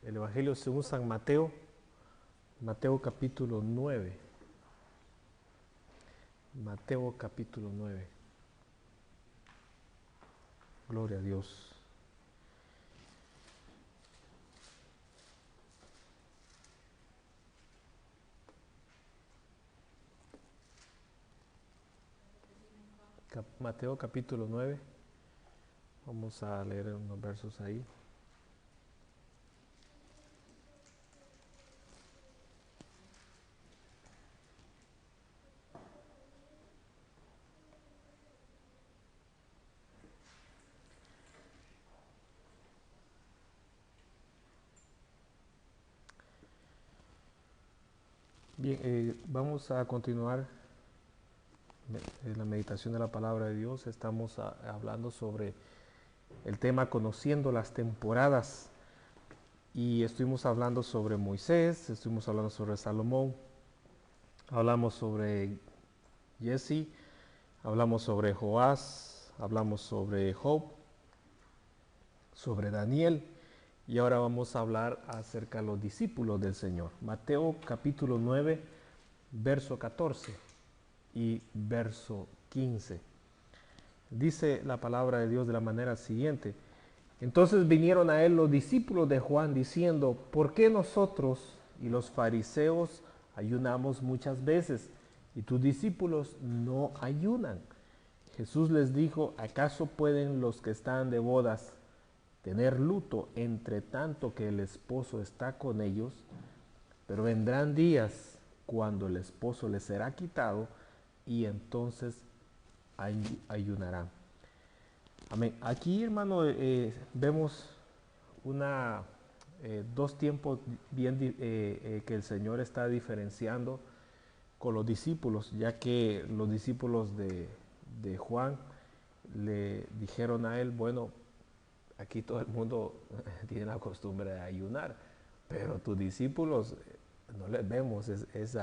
El Evangelio según San Mateo, Mateo capítulo 9. Mateo capítulo 9. Gloria a Dios. Mateo capítulo 9. Vamos a leer unos versos ahí. Bien, vamos a continuar en la meditación de la palabra de Dios. Estamos hablando sobre el tema conociendo las temporadas. Y estuvimos hablando sobre Moisés, estuvimos hablando sobre Salomón, hablamos sobre Jesse, hablamos sobre Joás, hablamos sobre Job, sobre Daniel. Y ahora vamos a hablar acerca de los discípulos del Señor. Mateo capítulo 9, verso 14 y verso 15. Dice la palabra de Dios de la manera siguiente. Entonces vinieron a él los discípulos de Juan diciendo, ¿por qué nosotros y los fariseos ayunamos muchas veces y tus discípulos no ayunan? Jesús les dijo, ¿acaso pueden los que están de bodas tener luto entre tanto que el esposo está con ellos? Pero vendrán días cuando el esposo les será quitado y entonces ayunarán. Amén. Aquí, hermano, vemos dos tiempos bien que el Señor está diferenciando con los discípulos, ya que los discípulos de Juan le dijeron a él, bueno, aquí todo el mundo tiene la costumbre de ayunar, pero tus discípulos no les vemos ese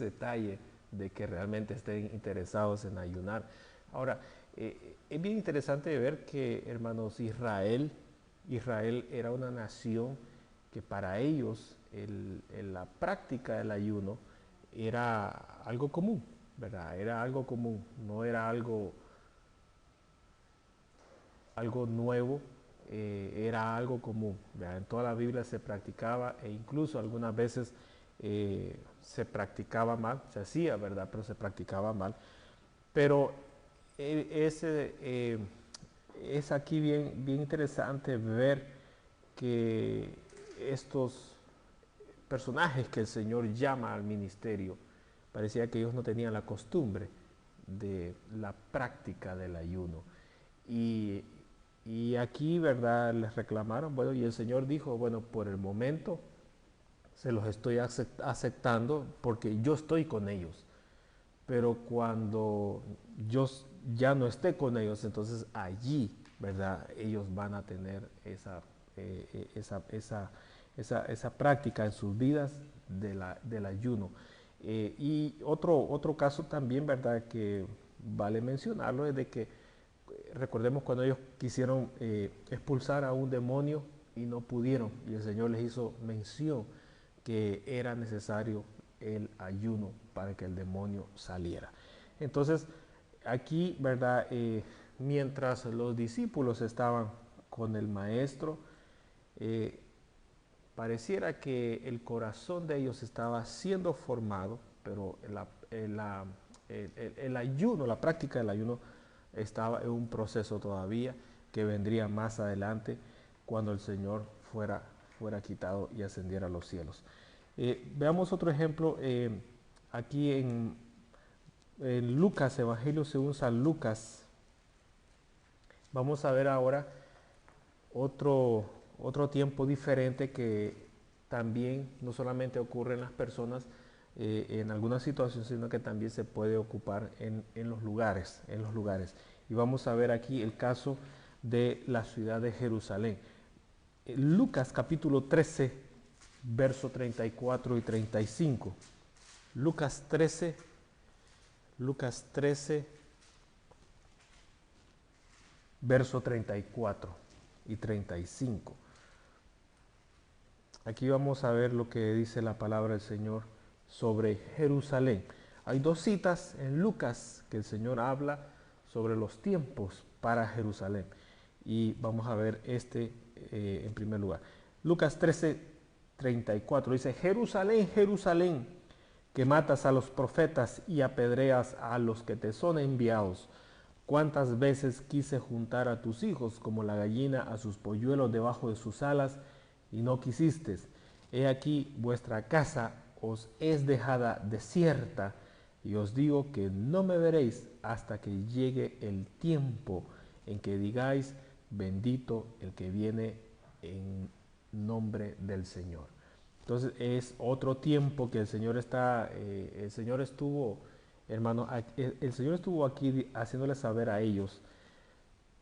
detalle de que realmente estén interesados en ayunar. Ahora, es bien interesante ver que, hermanos, Israel era una nación que para ellos la práctica del ayuno era algo común, ¿verdad? Era algo común, no era algo nuevo, era algo común, ¿verdad? En toda la Biblia se practicaba e incluso algunas veces se practicaba mal, se hacía, ¿verdad? Pero se practicaba mal. Pero es aquí bien interesante ver que estos personajes que el Señor llama al ministerio, parecía que ellos no tenían la costumbre de la práctica del ayuno. Y aquí, ¿verdad? Les reclamaron, bueno, y el Señor dijo, bueno, por el momento se los estoy aceptando porque yo estoy con ellos. Pero cuando yo ya no esté con ellos, entonces allí, ¿verdad? Ellos van a tener esa práctica en sus vidas del ayuno. Y otro caso también, ¿verdad? Que vale mencionarlo es de que recordemos cuando ellos quisieron expulsar a un demonio y no pudieron, y el Señor les hizo mención que era necesario el ayuno para que el demonio saliera. Entonces, aquí, ¿verdad? Mientras los discípulos estaban con el maestro, pareciera que el corazón de ellos estaba siendo formado, pero el ayuno, la práctica del ayuno estaba en un proceso todavía que vendría más adelante cuando el Señor fuera quitado y ascendiera a los cielos. Veamos otro ejemplo aquí en Lucas, Evangelio según San Lucas. Vamos a ver ahora otro tiempo diferente que también no solamente ocurre en las personas en algunas situaciones, sino que también se puede ocupar en los lugares. Y vamos a ver aquí el caso de la ciudad de Jerusalén. Lucas capítulo 13, verso 34 y 35. Lucas 13, verso 34 y 35. Aquí vamos a ver lo que dice la palabra del Señor sobre Jerusalén. Hay dos citas en Lucas que el Señor habla sobre los tiempos para Jerusalén. Y vamos a ver en primer lugar. Lucas 13:34 dice: Jerusalén, Jerusalén, que matas a los profetas y apedreas a los que te son enviados. Cuántas veces quise juntar a tus hijos como la gallina a sus polluelos debajo de sus alas, y no quisistes. He aquí vuestra casa os es dejada desierta, y os digo que no me veréis hasta que llegue el tiempo en que digáis: bendito el que viene en nombre del Señor. Entonces es otro tiempo que el Señor estuvo, hermano, el Señor estuvo aquí haciéndole saber a ellos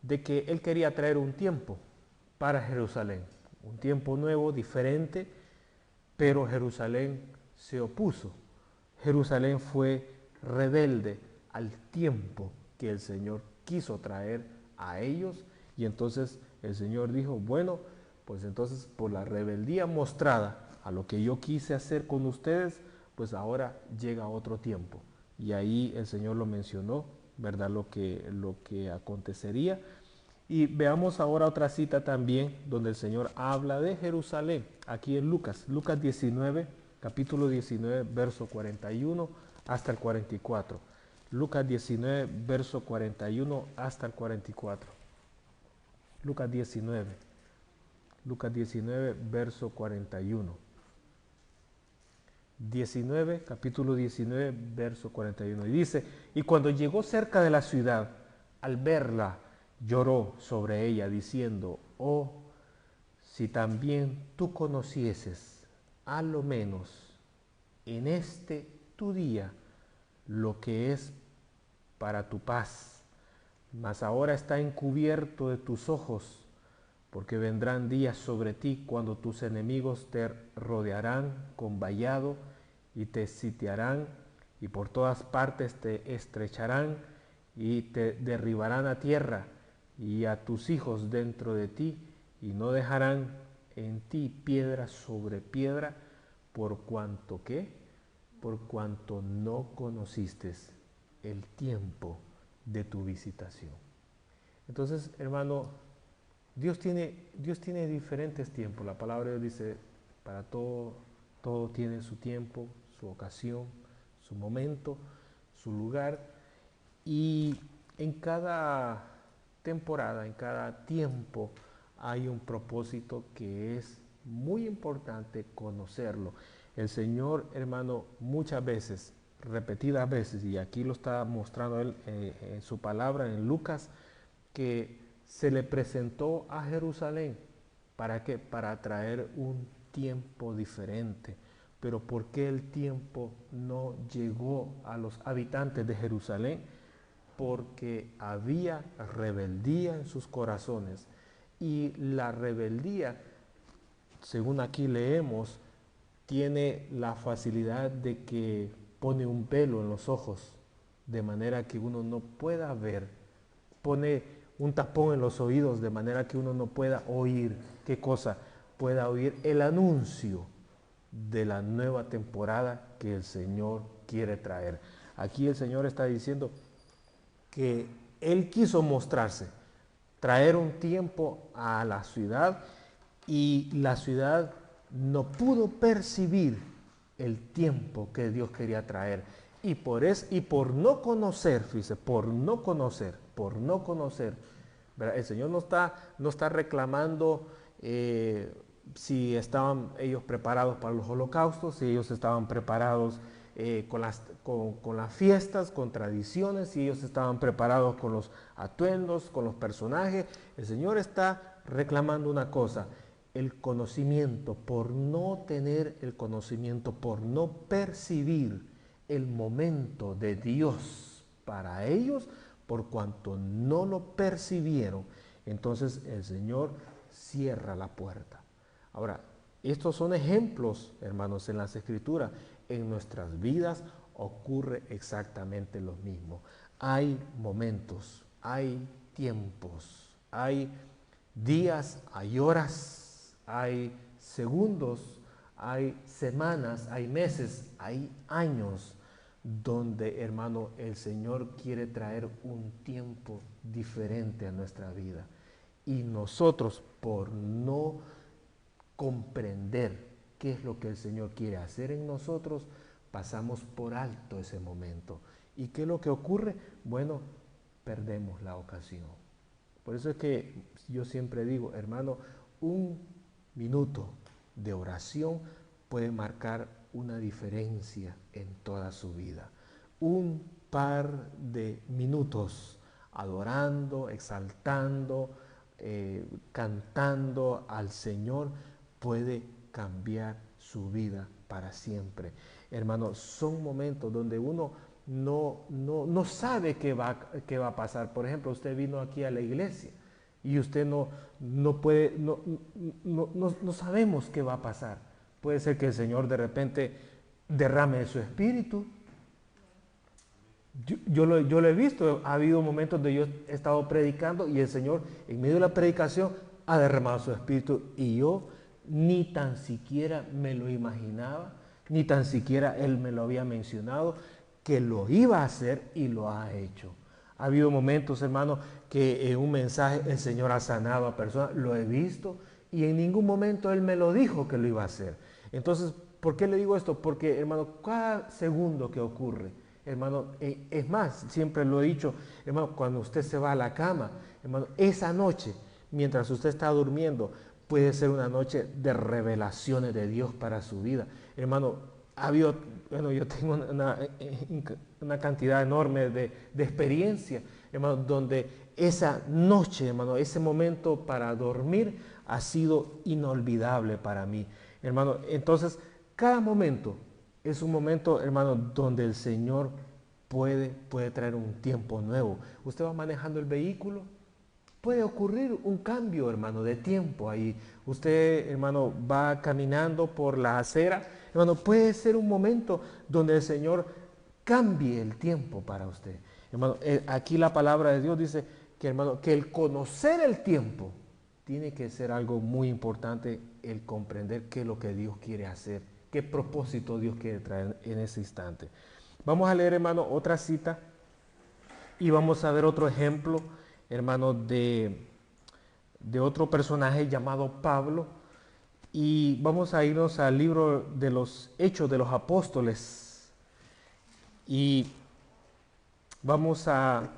de que Él quería traer un tiempo para Jerusalén, un tiempo nuevo, diferente, pero Jerusalén se opuso. Jerusalén fue rebelde al tiempo que el Señor quiso traer a ellos, y entonces el Señor dijo: bueno, pues entonces por la rebeldía mostrada a lo que yo quise hacer con ustedes, pues ahora llega otro tiempo. Y ahí el Señor lo mencionó, ¿verdad? Lo que acontecería. Y veamos ahora otra cita también donde el Señor habla de Jerusalén, aquí en Lucas 19, capítulo 19, verso 41 hasta el 44. Lucas 19, verso 41 hasta el 44. Lucas 19, verso 41. 19, capítulo 19, verso 41. Y dice: y cuando llegó cerca de la ciudad, al verla, lloró sobre ella, diciendo: oh, si también tú conocieses, a lo menos en este tu día, lo que es para tu paz, mas ahora está encubierto de tus ojos, porque vendrán días sobre ti cuando tus enemigos te rodearán con vallado y te sitiarán, y por todas partes te estrecharán y te derribarán a tierra y a tus hijos dentro de ti, y no dejarán en ti piedra sobre piedra, por cuanto que, por cuanto no conociste el tiempo de tu visitación. Entonces, hermano, Dios tiene diferentes tiempos. La palabra de Dios dice: para todo tiene su tiempo, su ocasión, su momento, su lugar. Y en cada temporada, en cada tiempo, hay un propósito que es muy importante conocerlo. El Señor, hermano, muchas veces, repetidas veces, y aquí lo está mostrando Él en su palabra, en Lucas, que se le presentó a Jerusalén. ¿Para qué? Para traer un tiempo diferente. Pero ¿por qué el tiempo no llegó a los habitantes de Jerusalén? Porque había rebeldía en sus corazones. Y la rebeldía, según aquí leemos, tiene la facilidad de que pone un velo en los ojos, de manera que uno no pueda ver. Pone un tapón en los oídos, de manera que uno no pueda oír. ¿Qué cosa? Pueda oír el anuncio de la nueva temporada que el Señor quiere traer. Aquí el Señor está diciendo que Él quiso mostrarse, traer un tiempo a la ciudad, y la ciudad no pudo percibir el tiempo que Dios quería traer. Y por no conocer, fíjese, por no conocer, ¿verdad? El Señor no está reclamando si estaban ellos preparados para los holocaustos, si ellos estaban preparados con las fiestas, con tradiciones, si ellos estaban preparados con los atuendos, con los personajes. El Señor está reclamando una cosa: el conocimiento. Por no tener el conocimiento, por no percibir el momento de Dios para ellos, por cuanto no lo percibieron, entonces el Señor cierra la puerta. Ahora, estos son ejemplos, hermanos, en las Escrituras. En nuestras vidas ocurre exactamente lo mismo. Hay momentos, hay tiempos, hay días, hay horas, hay segundos, hay semanas, hay meses, hay años donde, hermano, el Señor quiere traer un tiempo diferente a nuestra vida. Y nosotros, por no comprender qué es lo que el Señor quiere hacer en nosotros, pasamos por alto ese momento. ¿Y qué es lo que ocurre? Bueno, perdemos la ocasión. Por eso es que yo siempre digo, hermano, un minuto de oración puede marcar una diferencia en toda su vida. Un par de minutos adorando, exaltando, cantando al Señor puede cambiar su vida para siempre. Hermano, son momentos donde uno no sabe qué va a pasar. Por ejemplo, usted vino aquí a la iglesia y usted no puede, no sabemos qué va a pasar. Puede ser que el Señor de repente derrame su espíritu. Yo lo he visto, ha habido momentos donde yo he estado predicando y el Señor en medio de la predicación ha derramado su espíritu y yo ni tan siquiera me lo imaginaba, ni tan siquiera Él me lo había mencionado, que lo iba a hacer y lo ha hecho. Ha habido momentos, hermano, que en un mensaje el Señor ha sanado a personas, lo he visto y en ningún momento Él me lo dijo que lo iba a hacer. Entonces, ¿por qué le digo esto? Porque, hermano, cada segundo que ocurre, hermano, es más, siempre lo he dicho, hermano, cuando usted se va a la cama, hermano, esa noche, mientras usted está durmiendo, puede ser una noche de revelaciones de Dios para su vida. Hermano, bueno, yo tengo una cantidad enorme de experiencia, hermano, donde esa noche, hermano, ese momento para dormir ha sido inolvidable para mí, hermano. Entonces, cada momento es un momento, hermano, donde el Señor puede traer un tiempo nuevo. Usted va manejando el vehículo, puede ocurrir un cambio, hermano, de tiempo ahí. Usted, hermano, va caminando por la acera, hermano, puede ser un momento donde el Señor cambie el tiempo para usted. Hermano, aquí la palabra de Dios dice que, hermano, que el conocer el tiempo tiene que ser algo muy importante, el comprender qué es lo que Dios quiere hacer, qué propósito Dios quiere traer en ese instante. Vamos a leer, hermano, otra cita y vamos a ver otro ejemplo, hermano, de otro personaje llamado Pablo. Y vamos a irnos al libro de los Hechos de los Apóstoles. Y vamos a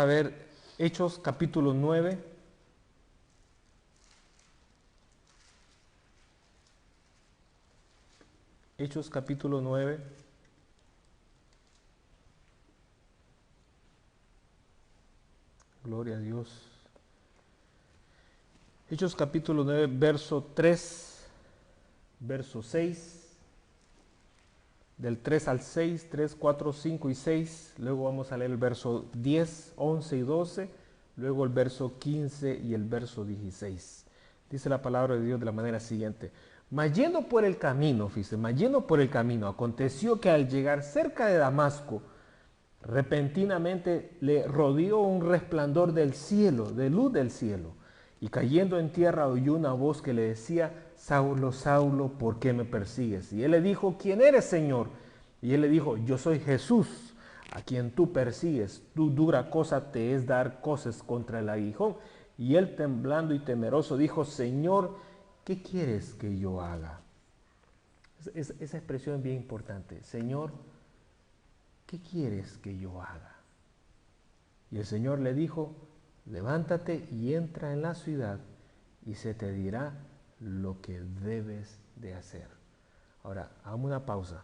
ver Hechos capítulo 9. Hechos capítulo 9. Gloria a Dios. Hechos capítulo 9, verso 3, verso 6. Del 3 al 6, 3, 4, 5 y 6. Luego vamos a leer el verso 10, 11 y 12. Luego el verso 15 y el verso 16. Dice la palabra de Dios de la manera siguiente. Mas yendo por el camino, fíjese, mas yendo por el camino, aconteció que al llegar cerca de Damasco, repentinamente le rodeó un resplandor del cielo, de luz del cielo, y cayendo en tierra oyó una voz que le decía, Saulo, Saulo, ¿por qué me persigues? Y él le dijo, ¿quién eres, Señor? Y él le dijo, yo soy Jesús, a quien tú persigues. Tu dura cosa te es dar coces contra el aguijón. Y él, temblando y temeroso, dijo, Señor, ¿qué quieres que yo haga? Esa expresión es bien importante. Señor, ¿qué quieres que yo haga? Y el Señor le dijo, levántate y entra en la ciudad y se te dirá lo que debes de hacer. Ahora, hagamos una pausa.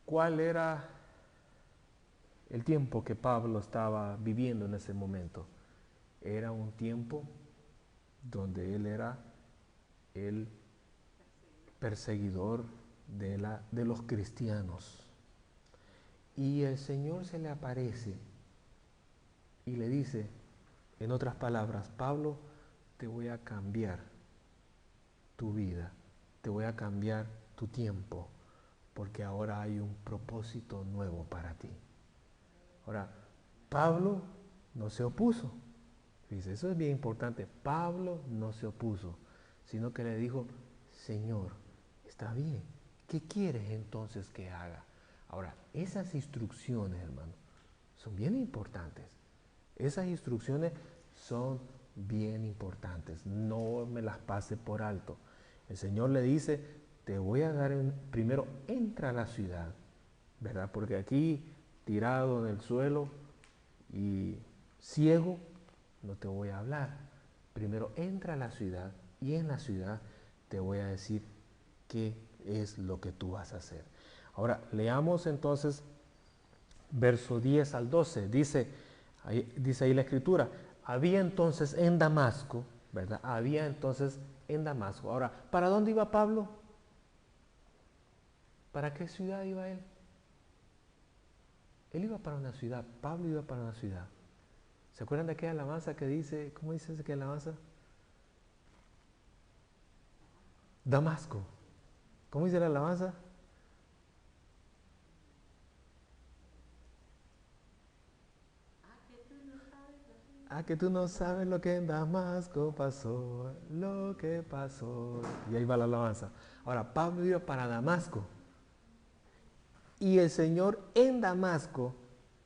¿Cuál era el tiempo que Pablo estaba viviendo en ese momento? Era un tiempo donde él era el perseguidor de los cristianos. Y el Señor se le aparece y le dice, en otras palabras, Pablo, te voy a cambiar tu vida, te voy a cambiar tu tiempo, porque ahora hay un propósito nuevo para ti. Ahora, Pablo no se opuso. Fíjese, eso es bien importante. Pablo no se opuso, sino que le dijo, Señor, está bien, ¿qué quieres entonces que haga? Ahora, esas instrucciones, hermano, son bien importantes. Esas instrucciones son bien importantes. No me las pase por alto. El Señor le dice, te voy a dar, primero entra a la ciudad, ¿verdad? Porque aquí, tirado en el suelo y ciego, no te voy a hablar. Primero entra a la ciudad y en la ciudad te voy a decir qué es lo que tú vas a hacer. Ahora, leamos entonces verso 10 al 12. Dice ahí la escritura, había entonces en Damasco, ¿verdad? Había entonces en Damasco. Ahora, ¿para dónde iba Pablo? ¿Para qué ciudad iba él? Él iba para una ciudad, Pablo iba para una ciudad. ¿Se acuerdan de aquella alabanza que dice, cómo dice aquella alabanza? Damasco. ¿Cómo dice la alabanza? Ah, que tú no sabes lo que en Damasco pasó, lo que pasó. Y ahí va la alabanza. Ahora, Pablo iba para Damasco. Y el Señor en Damasco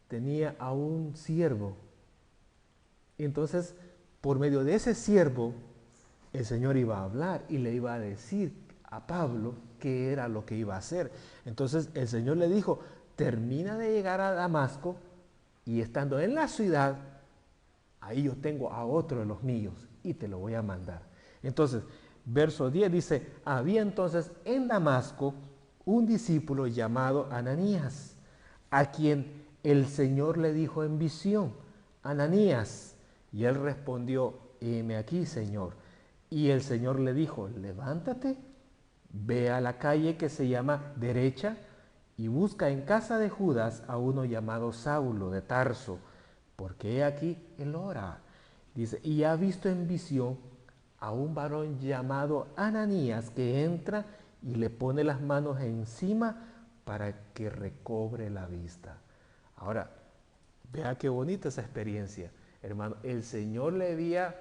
tenía a un siervo. Y entonces, por medio de ese siervo, el Señor iba a hablar y le iba a decir a Pablo qué era lo que iba a hacer. Entonces el Señor le dijo, termina de llegar a Damasco y estando en la ciudad, ahí yo tengo a otro de los míos y te lo voy a mandar. Entonces, verso 10 dice, había entonces en Damasco un discípulo llamado Ananías, a quien el Señor le dijo en visión, Ananías, y él respondió, heme aquí, Señor. Y el Señor le dijo, levántate, ve a la calle que se llama Derecha y busca en casa de Judas a uno llamado Saulo de Tarso, porque he aquí él ora. Dice, y ha visto en visión a un varón llamado Ananías que entra y le pone las manos encima para que recobre la vista. Ahora, vea qué bonita esa experiencia, hermano. El Señor le había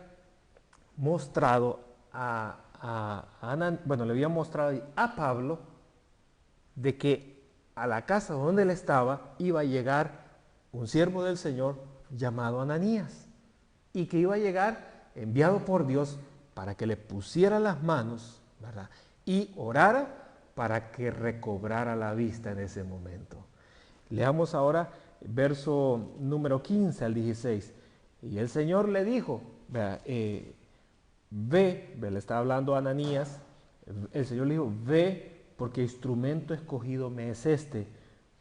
mostrado le había mostrado a Pablo de que a la casa donde él estaba iba a llegar un siervo del Señor llamado Ananías y que iba a llegar enviado por Dios para que le pusiera las manos, ¿verdad? Y orara para que recobrara la vista en ese momento. Leamos ahora verso número 15 al 16. Y el Señor le dijo, le está hablando a Ananías, el Señor le dijo, ve porque instrumento escogido me es este,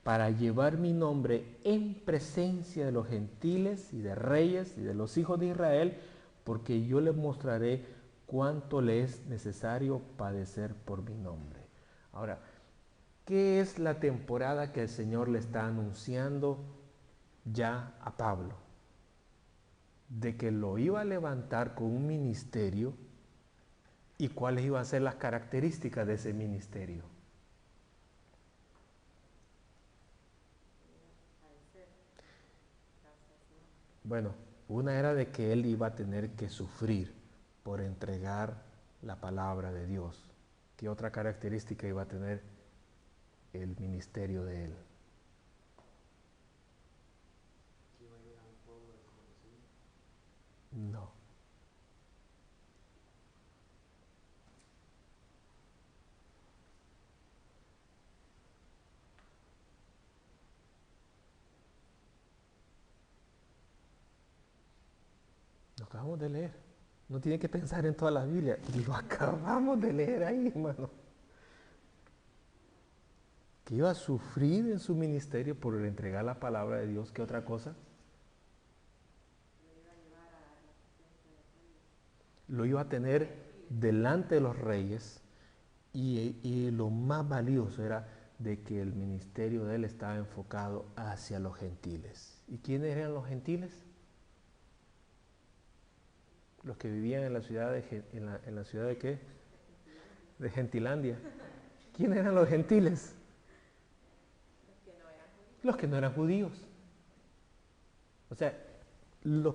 para llevar mi nombre en presencia de los gentiles y de reyes y de los hijos de Israel, porque yo les mostraré cuánto le es necesario padecer por mi nombre. Ahora, ¿qué es la temporada que el Señor le está anunciando ya a Pablo? De que lo iba a levantar con un ministerio y cuáles iban a ser las características de ese ministerio. Bueno, una era de que él iba a tener que sufrir por entregar la palabra de Dios. ¿Qué otra característica iba a tener el ministerio de él? No. Lo acabamos de leer. No tiene que pensar en toda la Biblia. Lo acabamos de leer ahí, hermano. Que iba a sufrir en su ministerio por entregar la palabra de Dios. ¿Qué otra cosa? Lo iba a tener delante de los reyes y lo más valioso era de que el ministerio de él estaba enfocado hacia los gentiles. ¿Y quiénes eran los gentiles? Los que vivían en la ciudad en la ciudad de qué? De Gentilandia. ¿Quiénes eran los gentiles? Los que no eran judíos. O sea,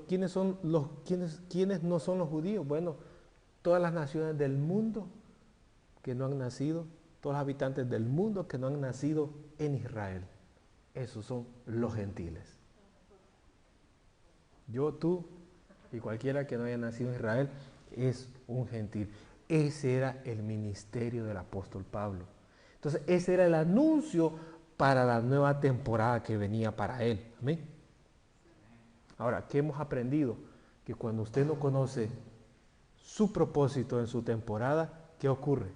¿Quiénes no son los judíos? Bueno, todas las naciones del mundo que no han nacido, todos los habitantes del mundo que no han nacido en Israel. Esos son los gentiles. Yo, tú y cualquiera que no haya nacido en Israel es un gentil. Ese era el ministerio del apóstol Pablo. Entonces, ese era el anuncio para la nueva temporada que venía para él. Amén. Ahora, ¿qué hemos aprendido? Que cuando usted no conoce su propósito en su temporada, ¿qué ocurre?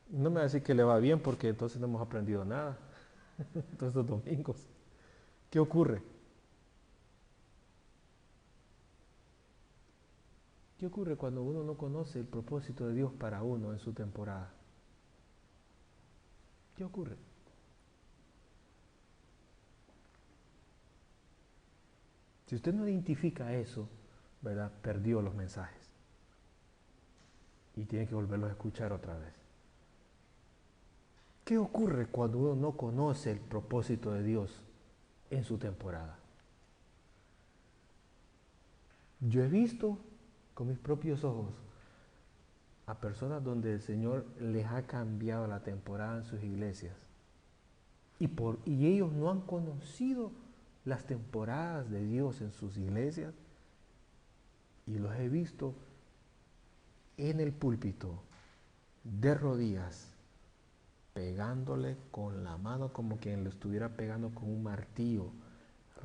No me va a decir que le va bien porque entonces no hemos aprendido nada. Todos estos domingos. ¿Qué ocurre? ¿Qué ocurre cuando uno no conoce el propósito de Dios para uno en su temporada? ¿Qué ocurre? Si usted no identifica eso, ¿verdad? Perdió los mensajes. Y tiene que volverlos a escuchar otra vez. ¿Qué ocurre cuando uno no conoce el propósito de Dios en su temporada? Yo he visto con mis propios ojos a personas donde el Señor les ha cambiado la temporada en sus iglesias y ellos no han conocido las temporadas de Dios en sus iglesias y los he visto en el púlpito de rodillas pegándole con la mano como quien lo estuviera pegando con un martillo,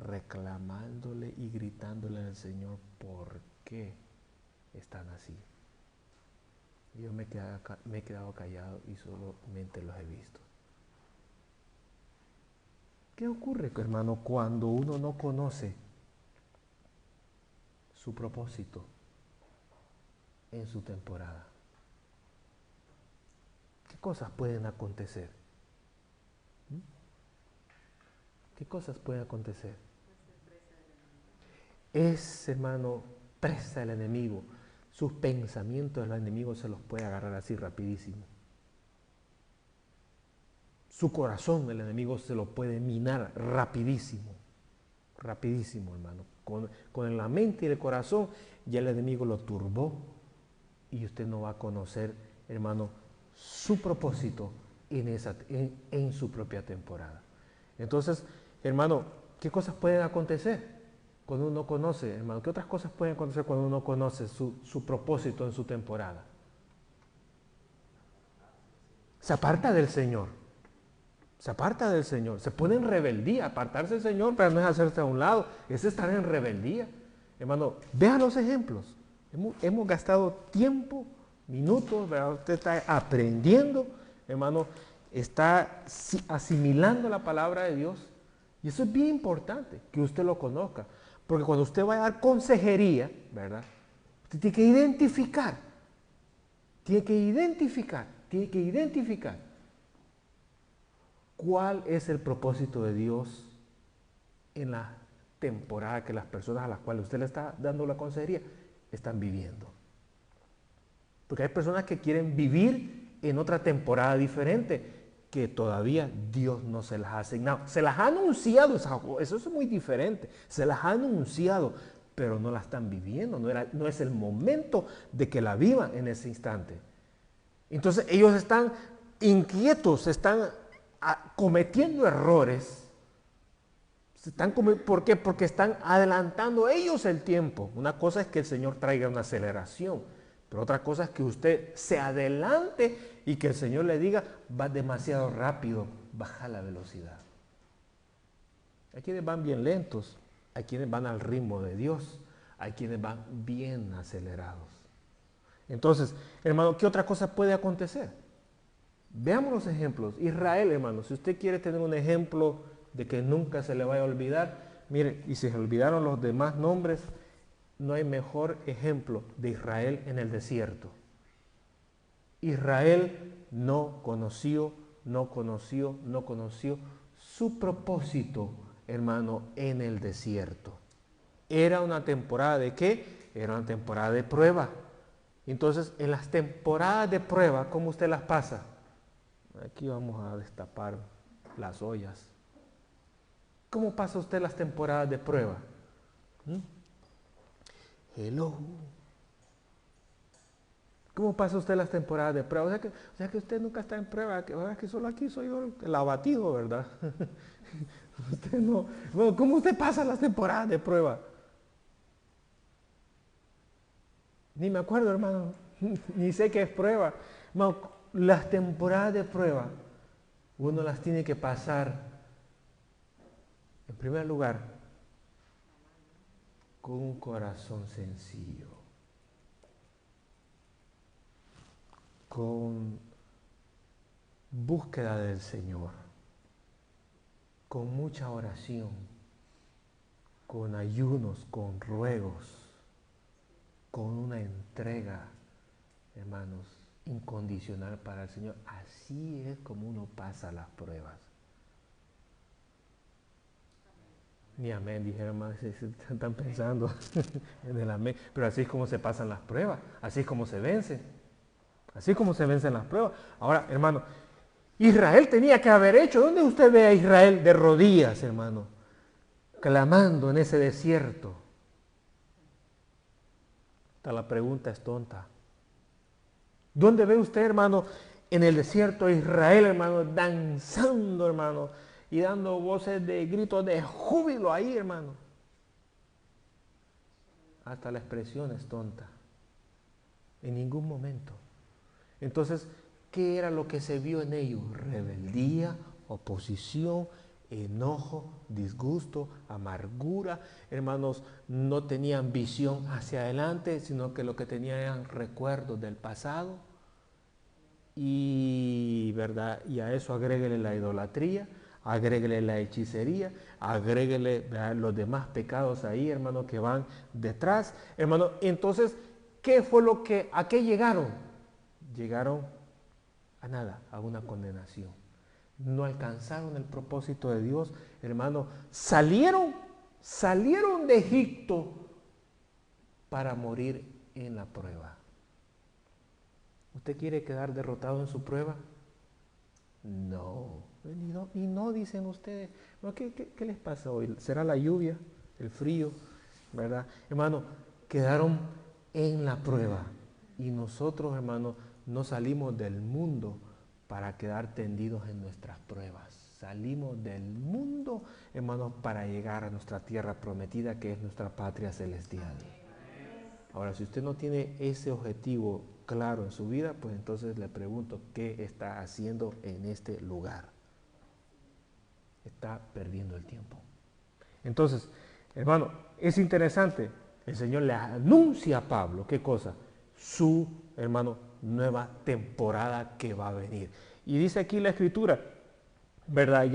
reclamándole y gritándole al Señor por qué están así. Yo me he quedado callado y solamente los he visto. ¿Qué ocurre, hermano, cuando uno no conoce su propósito en su temporada? ¿Qué cosas pueden acontecer? ¿Qué cosas pueden acontecer? Es, hermano, presa del enemigo. Sus pensamientos del enemigo se los puede agarrar así rapidísimo. Su corazón el enemigo se lo puede minar rapidísimo. Rapidísimo, hermano. Con la mente y el corazón ya el enemigo lo turbó y usted no va a conocer, hermano, su propósito en su propia temporada. Entonces, hermano, ¿qué cosas pueden acontecer cuando uno conoce, hermano? ¿Qué otras cosas pueden acontecer cuando uno conoce su propósito en su temporada? Se aparta del Señor. Se aparta del Señor. Se pone en rebeldía. Apartarse del Señor, pero no es hacerse a un lado. Es estar en rebeldía. Hermano, vea los ejemplos. Hemos gastado tiempo, minutos, ¿verdad? Usted está aprendiendo, hermano, está asimilando la palabra de Dios. Y eso es bien importante, que usted lo conozca. Porque cuando usted va a dar consejería, ¿verdad? Usted tiene que identificar cuál es el propósito de Dios en la temporada que las personas a las cuales usted le está dando la consejería están viviendo. Porque hay personas que quieren vivir en otra temporada diferente que todavía Dios no se las ha asignado. Se las ha anunciado, eso es muy diferente. Se las ha anunciado, pero no la están viviendo. No es el momento de que la vivan en ese instante. Entonces ellos están inquietos, están cometiendo errores. ¿Por qué? Porque están adelantando ellos el tiempo. Una cosa es que el Señor traiga una aceleración, pero otra cosa es que usted se adelante y que el Señor le diga, va demasiado rápido, baja la velocidad. Hay quienes van bien lentos, hay quienes van al ritmo de Dios, hay quienes van bien acelerados. Entonces, hermano, ¿qué otra cosa puede acontecer? Veamos los ejemplos. Israel, hermano, si usted quiere tener un ejemplo de que nunca se le vaya a olvidar, mire, y si se olvidaron los demás nombres, no hay mejor ejemplo de Israel en el desierto. Israel no conoció su propósito, hermano, en el desierto. Era una temporada ¿de qué? Era una temporada de prueba. Entonces, en las temporadas de prueba, ¿cómo usted las pasa? Aquí vamos a destapar las ollas. ¿Cómo pasa usted las temporadas de prueba? ¿Mm? Hello. ¿Cómo pasa usted las temporadas de prueba? O sea que usted nunca está en prueba, que solo aquí soy yo el abatido, ¿verdad? Usted no. Bueno, ¿cómo usted pasa las temporadas de prueba? Ni me acuerdo, hermano. Ni sé qué es prueba. Hermano, las temporadas de prueba, uno las tiene que pasar, en primer lugar, con un corazón sencillo, con búsqueda del Señor, con mucha oración, con ayunos, con ruegos, con una entrega, hermanos, incondicional para el Señor. Así es como uno pasa las pruebas. Ni amén, dijeron, hermanos, están pensando en el amén. Pero así es como se pasan las pruebas, así es como se vencen. Así es como se vencen las pruebas. Ahora, hermano, Israel tenía que haber hecho. ¿Dónde usted ve a Israel de rodillas, hermano? Clamando en ese desierto. Hasta la pregunta es tonta. ¿Dónde ve usted, hermano, en el desierto a Israel, hermano, danzando, hermano, y dando voces de gritos de júbilo ahí, hermano? Hasta la expresión es tonta. En ningún momento. Entonces, ¿qué era lo que se vio en ellos? Rebeldía, oposición, enojo, disgusto, amargura. Hermanos, no tenían visión hacia adelante, sino que lo que tenían eran recuerdos del pasado. Y, ¿verdad? Y a eso agréguele la idolatría, agréguele la hechicería, agréguele, ¿verdad?, los demás pecados ahí, hermano, que van detrás. Hermano, entonces, ¿qué fue a qué llegaron? Llegaron a nada, a una condenación. No alcanzaron el propósito de Dios, hermano. Salieron de Egipto para morir en la prueba. ¿Usted quiere quedar derrotado en su prueba? No. Y no dicen ustedes. ¿Qué les pasa hoy? ¿Será la lluvia, el frío? ¿Verdad? Hermano, quedaron en la prueba. Y nosotros, hermano, no salimos del mundo para quedar tendidos en nuestras pruebas. Salimos del mundo, hermanos, para llegar a nuestra tierra prometida, que es nuestra patria celestial. Ahora, si usted no tiene ese objetivo claro en su vida, pues entonces le pregunto, ¿qué está haciendo en este lugar? Está perdiendo el tiempo. Entonces, hermano, es interesante. El Señor le anuncia a Pablo, ¿qué cosa? Su, hermano, nueva temporada que va a venir. Y dice aquí la Escritura, ¿verdad?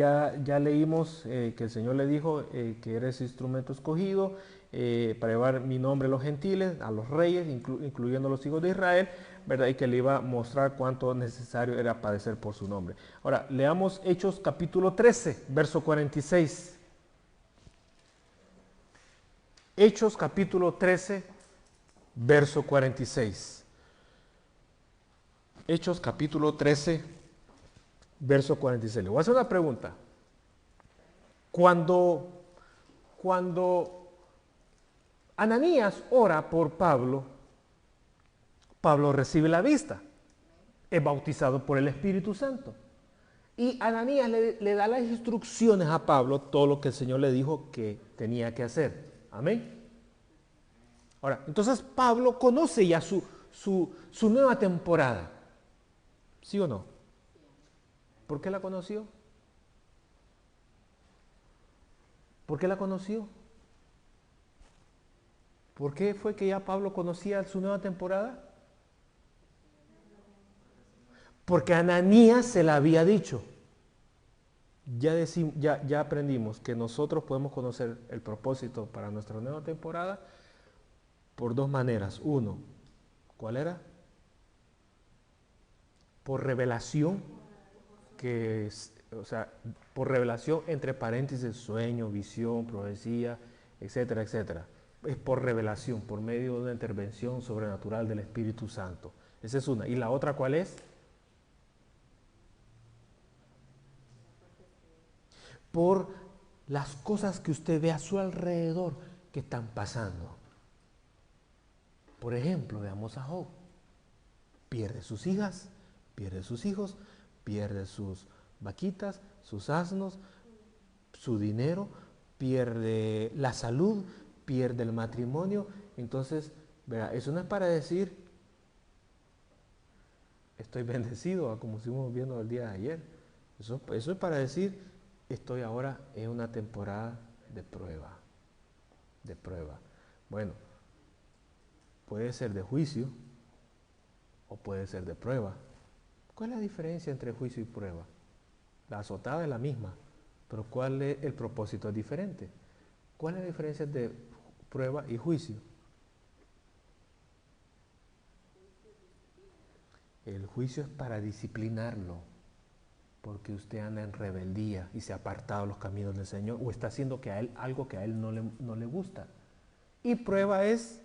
Ya leímos que el Señor le dijo que eres instrumento escogido para llevar mi nombre a los gentiles, a los reyes, incluyendo a los hijos de Israel, ¿verdad? Y que le iba a mostrar cuánto necesario era padecer por su nombre. Ahora, leamos Hechos capítulo 13, verso 46. Hechos capítulo 13, verso 46. Hechos capítulo 13, verso 46. Le voy a hacer una pregunta. Cuando Ananías ora por Pablo, Pablo recibe la vista, es bautizado por el Espíritu Santo. Y Ananías le da las instrucciones a Pablo, todo lo que el Señor le dijo que tenía que hacer. Amén. Ahora, entonces Pablo conoce ya su nueva temporada. ¿Sí o no? ¿Por qué la conoció? ¿Por qué la conoció? ¿Por qué fue que ya Pablo conocía su nueva temporada? Porque Ananías se la había dicho. Ya aprendimos que nosotros podemos conocer el propósito para nuestra nueva temporada por dos maneras. Uno, ¿cuál era? Por revelación, por revelación entre paréntesis, sueño, visión, profecía, etcétera, etcétera. Es por revelación, por medio de una intervención sobrenatural del Espíritu Santo. Esa es una. ¿Y la otra cuál es? por las cosas que usted ve a su alrededor que están pasando. Por ejemplo, veamos a Job. Pierde sus hijas, pierde sus hijos, pierde sus vaquitas, sus asnos, su dinero, pierde la salud, pierde el matrimonio. Entonces, ¿verdad? Eso no es para decir estoy bendecido, como estuvimos viendo el día de ayer. Eso es para decir estoy ahora en una temporada de prueba. De prueba. Bueno, puede ser de juicio o puede ser de prueba. ¿Cuál es la diferencia entre juicio y prueba? La azotada es la misma, pero ¿cuál es el propósito? Es diferente. ¿Cuál es la diferencia entre prueba y juicio? El juicio es para disciplinarlo, porque usted anda en rebeldía y se ha apartado de los caminos del Señor o está haciendo que a él, algo que a él no le gusta. Y prueba es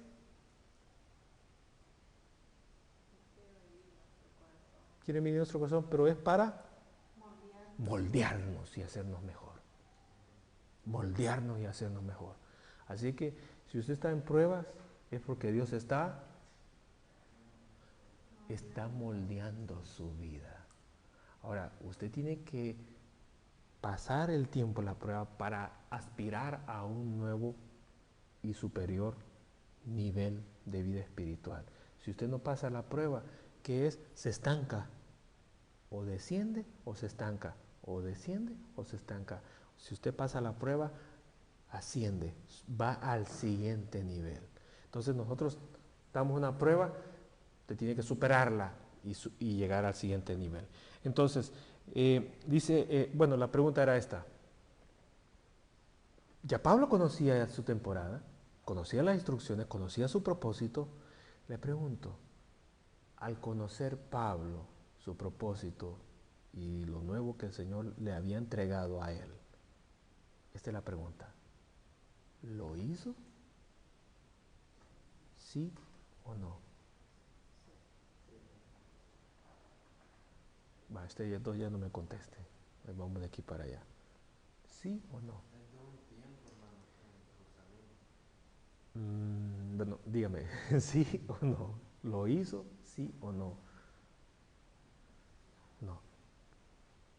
quiere medir nuestro corazón, pero es para moldearnos y hacernos mejor. Moldearnos y hacernos mejor. Así que si usted está en pruebas, es porque Dios está moldeando su vida. Ahora, usted tiene que pasar el tiempo en la prueba para aspirar a un nuevo y superior nivel de vida espiritual. Si usted no pasa la prueba, ¿qué es? Se estanca. O desciende o se estanca. O desciende o se estanca. Si usted pasa la prueba, asciende, va al siguiente nivel. Entonces nosotros damos una prueba, usted tiene que superarla y llegar al siguiente nivel. Entonces, bueno, la pregunta era esta. Ya Pablo conocía su temporada, conocía las instrucciones, conocía su propósito. Le pregunto, al conocer Pablo su propósito y lo nuevo que el Señor le había entregado a él, esta es la pregunta. ¿Lo hizo? ¿Sí o no? Va, dos ya no me conteste. Vamos de aquí para allá. ¿Sí o no? Bueno, dígame, ¿sí o no? ¿Lo hizo? ¿Sí o no? No.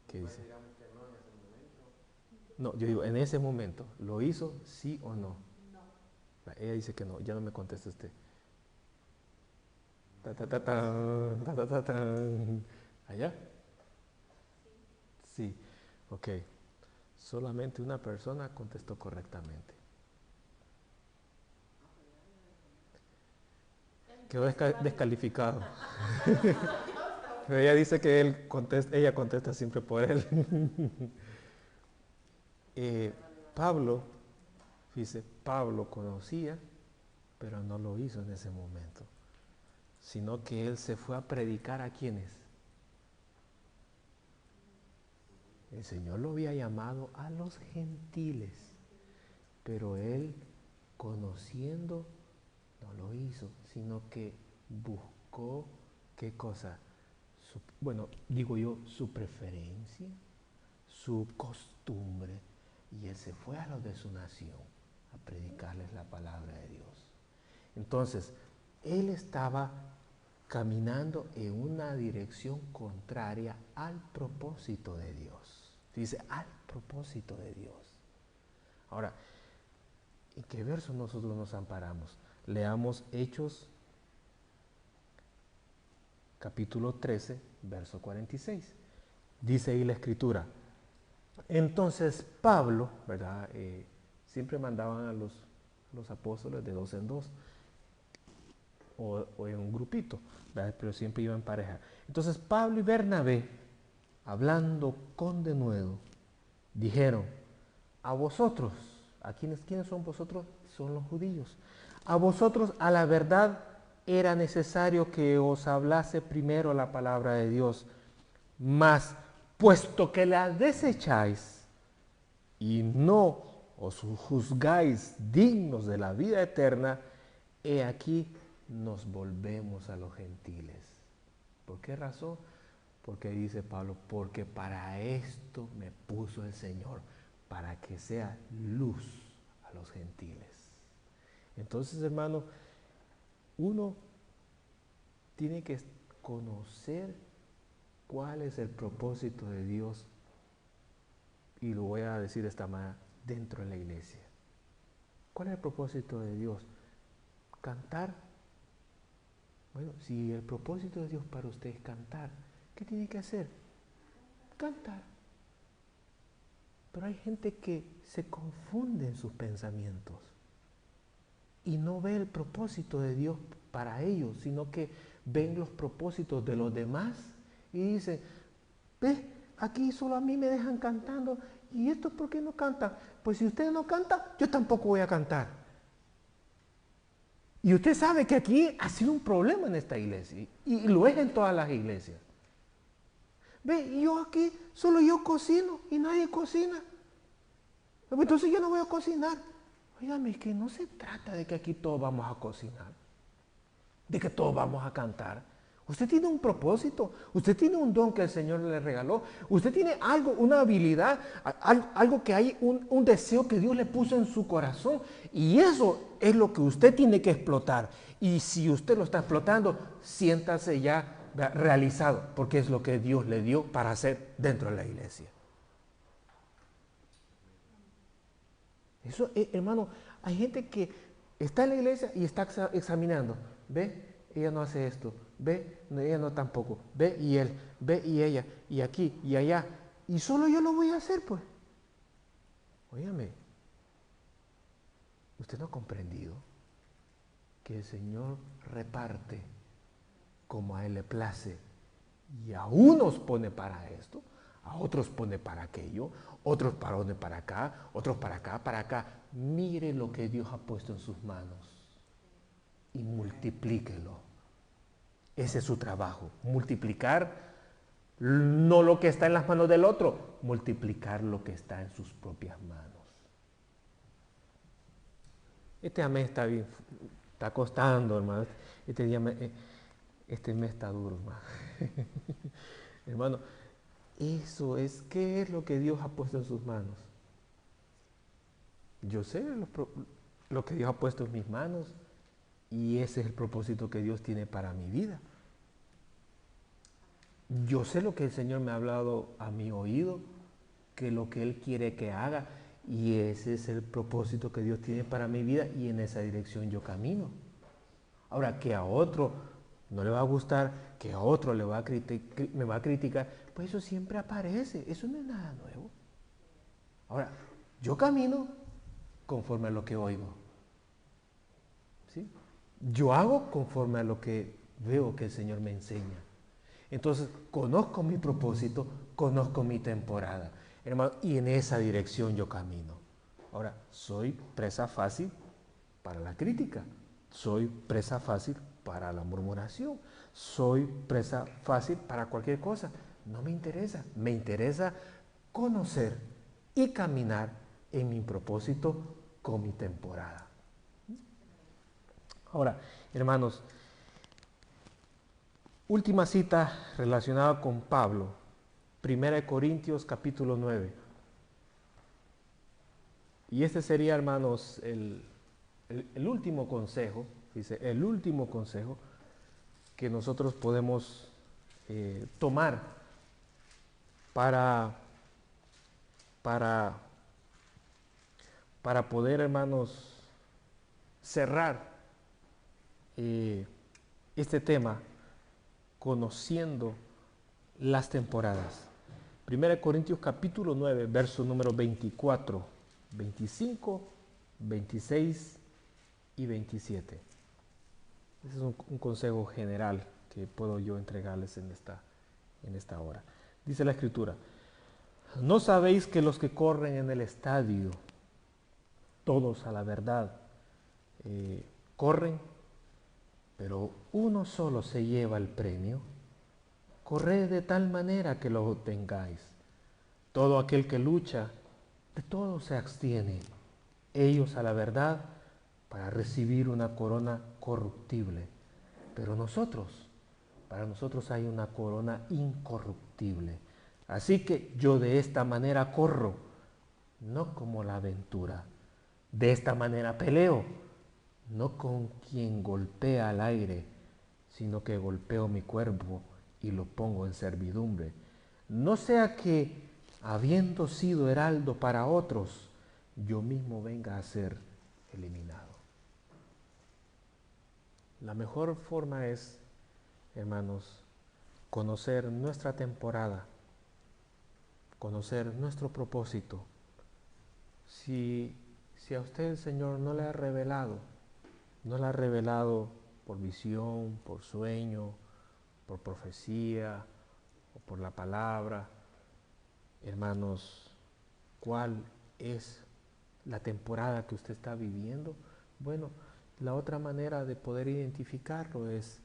¿Qué dice? No, yo digo, en ese momento, ¿lo hizo? ¿Sí o no? Va, ella dice que no, ya no me contesta usted. Ta, ta, ta, tan, ta, ta, ta, tan. ¿Allá? Sí. Ok. Solamente una persona contestó correctamente. Quedó descalificado. Pero ella dice que ella contesta siempre por él. Pablo, dice, Pablo conocía, pero no lo hizo en ese momento. Sino que él se fue a predicar a quienes. El Señor lo había llamado a los gentiles, pero él, conociendo, no lo hizo, sino que buscó, ¿qué cosa? Bueno, digo yo, su preferencia, su costumbre, y él se fue a los de su nación a predicarles la palabra de Dios. Entonces, él estaba caminando en una dirección contraria al propósito de Dios. Dice, al propósito de Dios. Ahora, ¿en qué verso nosotros nos amparamos? Leamos Hechos, capítulo 13, verso 46. Dice ahí la escritura. Entonces Pablo, ¿verdad? Siempre mandaban a los apóstoles de dos en dos o en un grupito, ¿verdad? Pero siempre iban en pareja. Entonces Pablo y Bernabé, hablando con denuedo, dijeron, a vosotros, ¿quiénes son vosotros? Son los judíos. A vosotros a la verdad era necesario que os hablase primero la palabra de Dios, mas puesto que la desecháis y no os juzgáis dignos de la vida eterna, he aquí nos volvemos a los gentiles. ¿Por qué razón? Porque dice Pablo, porque para esto me puso el Señor, para que sea luz a los gentiles. Entonces, hermano, uno tiene que conocer cuál es el propósito de Dios, y lo voy a decir de esta manera, dentro de la iglesia. ¿Cuál es el propósito de Dios? Cantar. Bueno, si el propósito de Dios para usted es cantar, ¿qué tiene que hacer? Cantar. Pero hay gente que se confunde en sus pensamientos y no ve el propósito de Dios para ellos, sino que ven los propósitos de los demás y dicen, ve, aquí solo a mí me dejan cantando, ¿y esto por qué no cantan? Pues si usted no canta, yo tampoco voy a cantar. Y usted sabe que aquí ha sido un problema en esta iglesia, y lo es en todas las iglesias. Ve, yo aquí, solo yo cocino y nadie cocina. Entonces yo no voy a cocinar. Óigame, es que no se trata de que aquí todos vamos a cocinar, de que todos vamos a cantar. Usted tiene un propósito, usted tiene un don que el Señor le regaló, usted tiene algo, una habilidad, algo que hay, un deseo que Dios le puso en su corazón, y eso es lo que usted tiene que explotar. Y si usted lo está explotando, siéntase ya realizado, porque es lo que Dios le dio para hacer dentro de la iglesia. Eso, hermano, hay gente que está en la iglesia y está examinando. Ve, ella no hace esto. Ve, ella no tampoco. Ve, y él. Ve, y ella. Y aquí, y allá. Y solo yo lo voy a hacer, pues. Óigame, usted no ha comprendido que el Señor reparte como a Él le place. Y a unos pone para esto, a otros pone para aquello, otros para acá, otros para acá, para acá. Mire lo que Dios ha puesto en sus manos y multiplíquelo. Ese es su trabajo, multiplicar no lo que está en las manos del otro, multiplicar lo que está en sus propias manos. Este mes está bien, está costando, hermano. Este mes está duro, hermano. Hermano, eso es, ¿qué es lo que Dios ha puesto en sus manos? Yo sé lo que Dios ha puesto en mis manos, y ese es el propósito que Dios tiene para mi vida. Yo sé lo que el Señor me ha hablado a mi oído, que lo que Él quiere que haga, y ese es el propósito que Dios tiene para mi vida, y en esa dirección yo camino. Ahora, que a otro no le va a gustar, que a otro me va a criticar, pues eso siempre aparece, eso no es nada nuevo. Ahora, yo camino conforme a lo que oigo, ¿sí? Yo hago conforme a lo que veo que el Señor me enseña. Entonces, conozco mi propósito, conozco mi temporada, hermano, y en esa dirección yo camino. Ahora, soy presa fácil para la crítica, soy presa fácil para la murmuración, soy presa fácil para cualquier cosa. No me interesa conocer y caminar en mi propósito con mi temporada. Ahora, hermanos, última cita relacionada con Pablo, 1 Corintios capítulo 9. Y este sería, hermanos, el último consejo, dice, el último consejo que nosotros podemos tomar para poder, hermanos, cerrar este tema conociendo las temporadas. 1 Corintios capítulo 9, verso número 24, 25, 26 y 27. Ese es un consejo general que puedo yo entregarles en esta hora. Dice la Escritura: ¿no sabéis que los que corren en el estadio, todos a la verdad, corren, pero uno solo se lleva el premio? Corred de tal manera que lo obtengáis. Todo aquel que lucha, de todo se abstiene. Ellos a la verdad, para recibir una corona corruptible. Pero para nosotros hay una corona incorruptible. Así que yo de esta manera corro, no como la aventura. De esta manera peleo, no con quien golpea al aire, sino que golpeo mi cuerpo y lo pongo en servidumbre. No sea que, habiendo sido heraldo para otros, yo mismo venga a ser eliminado. La mejor forma es, hermanos, conocer nuestra temporada, conocer nuestro propósito. Si a usted el Señor no le ha revelado, no le ha revelado por visión, por sueño, por profecía o por la palabra, hermanos, ¿cuál es la temporada que usted está viviendo? Bueno, la otra manera de poder identificarlo es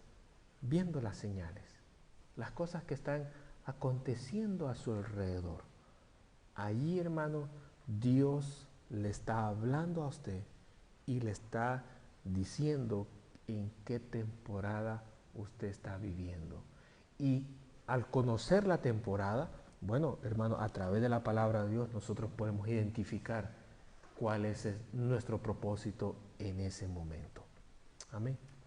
viendo las señales, las cosas que están aconteciendo a su alrededor. Allí, hermano, Dios le está hablando a usted y le está diciendo en qué temporada usted está viviendo. Y al conocer la temporada, bueno, hermano, a través de la palabra de Dios nosotros podemos identificar cuál es nuestro propósito en ese momento. Amén.